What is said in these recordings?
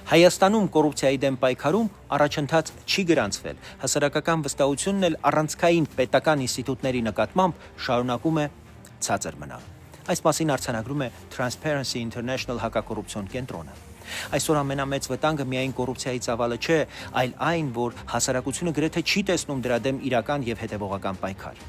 Հայաստանում կոռուպցիայի դեմ պայքարում առաջընթաց չի գրանցվել, հասարակական վստահությունն էլ առանցքային պետական ինստիտուտների նկատմամբ շարունակում է ցածր մնալ։ Այս մասին արձանագրում է Transparency International հակակոռուպցիոն կենտրոնը։ Այսօր ամենամեծ վտանգը միայն կոռուպցիայի ծավալը չէ, այլ այն, որ հասարակությունը գրեթե չի տեսնում դրա դեմ իրական եւ հետեւողական պայքար։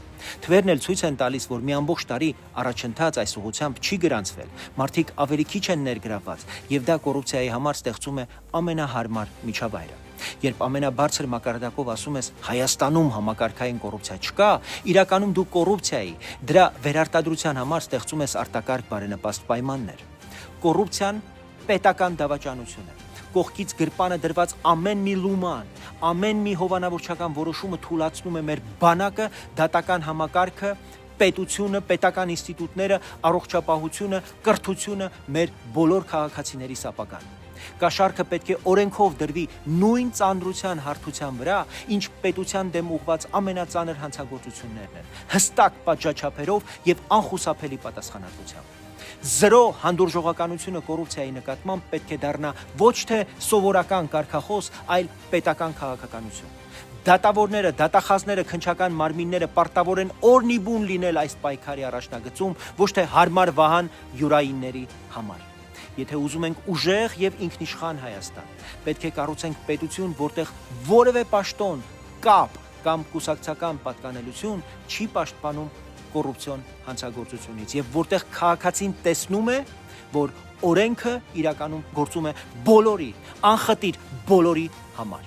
Թվերն էլ ցույց են տալիս, որ մի ամբողջ տարի առաջընթաց այս ուղղությամբ չի գրանցվել, մարդիկ ավելի քիչ են ներգրավված, եւ դա կոռուպցիայի համար ստեղծում է ամենահարմար միջավայրը։ Երբ ամենաբարձր մակարդակով ասում ես Հայաստանում համակարգային կոռուպցիա չկա, իրականում դու կոռուպցիայի, դրա վերարտադրության համար ստեղծում ես արտակարգ բարենպաստ պայմաններ։ Կոռուպցիան պետական դավաճանություն է։ Կողքից գրպանը դրված ամեն մի լուման, ամեն մի հովանավորչական որոշումը թույլատրում է մեր բանակը, դատական համակարգը, պետությունը, պետական ինստիտուտները, առողջապահությունը, կրթությունը մեր բոլոր քաղաքացիների սապական։ Կաշառքը պետք է օրենքով դրվի նույն ծանրության հարթության վրա, ինչ պետության դեմ ուղղված ամենածանր հանցագործություններն են, հստակ պատժաչափերով եւ անխուսափելի պատասխանատվությամբ։ Զրո հանդուրժողականությունը կոռուպցիայի նկատմամբ պետք է դառնա ոչ թե սովորական կարգախոս, այլ պետական քաղաքականություն։ Դատավորները, դատախազները, քննչական մարմինները պարտավոր են օրնիբուն լինել այս պայքարի առաջնագծում, ոչ թե հարմար վահան յուրայինների համար։ Եթե ուզում ենք ուժեղ եւ ինքնիշխան Հայաստան, պետք է կառուցենք պետություն, որտեղ որևէ պաշտոն, կապ կամ կուսակցական պատկանելություն չի պաշտպանում կոռուպցիոն հանցագործությունից եւ որտեղ քաղաքացին տեսնում է, որ օրենքը իրականում գործում է բոլորի, անխտիր բոլորի համար։